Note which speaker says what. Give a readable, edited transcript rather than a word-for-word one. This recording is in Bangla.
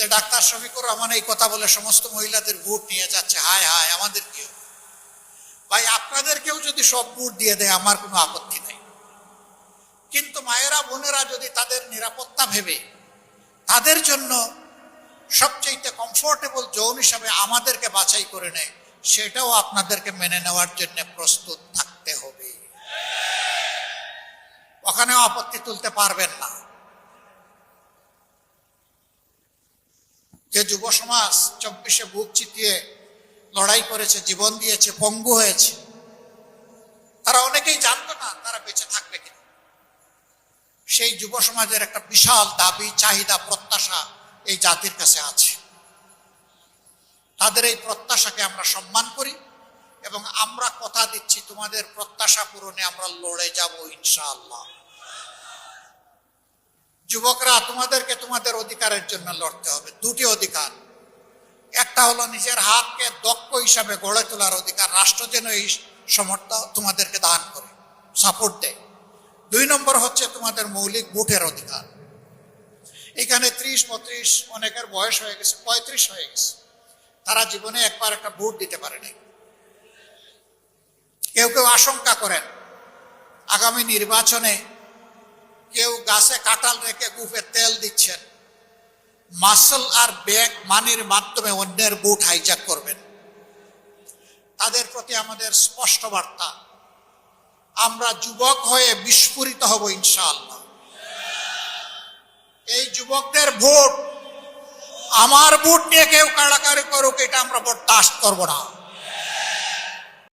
Speaker 1: যে ডাক্তার শফিকুর রহমান এই কথা বলে সমস্ত মহিলাদের ভোট নিয়ে যাচ্ছে, হায় হায় আমাদের কেউ। ভাই আপনাদেরকেও যদি সব ভোট দিয়ে দেয় আমার কোনো আপত্তি নাই, কিন্তু মায়েরা বোনেরা যদি তাদের নিরাপত্তা ভেবে তাদের জন্য সবচেয়ে কমফোর্টেবল জোন হিসাবে আমাদেরকে বাছাই করে নেয়, সেটাও আপনাদেরকে মেনে নেওয়ার জন্য প্রস্তুত থাকতে হবে। ওখানেও আপত্তি তুলতে পারবেন না। যে যুব সমাজ 24-এ বুক চিতিয়ে লড়াই করেছে, জীবন দিয়েছে, পঙ্গু হয়েছে, তারা অনেকেই জানতো না তারা বেঁচে থাকবে কিনা। সেই যুব সমাজের একটা বিশাল দাবি, চাহিদা, প্রত্যাশা এই জাতির কাছে আছে। তাদের এই প্রত্যাশাকে আমরা সম্মান করি এবং আমরা কথা দিচ্ছি তোমাদের প্রত্যাশা পূরণে আমরা লড়ে যাব ইনশাআল্লাহ। যুবকরা, তোমাদেরকে তোমাদের অধিকারের জন্য লড়তে হবে। দুটি অধিকার, একটা হলো নিজের হাতকে দক্ষ হিসাবে গড়ে তোলার অধিকার, রাষ্ট্র যেন এই সমর্থন তোমাদেরকে দান করে, সাপোর্ট দেয়। 2 নম্বর হচ্ছে তোমাদের মৌলিক ভোটের অধিকার। এখানে 30-32, অনেকের বয়স হয়ে গেছে 35 হয়ে গেছে, তারা জীবনে একবার একটা ভোট দিতে পারেনি। কেউ কেউ আশঙ্কা করেন আগামী নির্বাচনে কেউ গাছে কাঁঠাল রেখে গুফে তেল দিচ্ছেন, মাসল আর ব্যাগ মানির মাধ্যমে অন্যের ভোট হাইজ্যাক করবেন। তাদের প্রতি আমাদের স্পষ্ট বার্তা, আমরা যুবক হয়ে বিস্ফোরিত হব ইনশাআল্লাহ। এই যুবকদের ভোট, আমার ভোট নিয়ে কেউ কাড়াকাড়ি করুক, এটা আমরা বরদাস্ত করব না।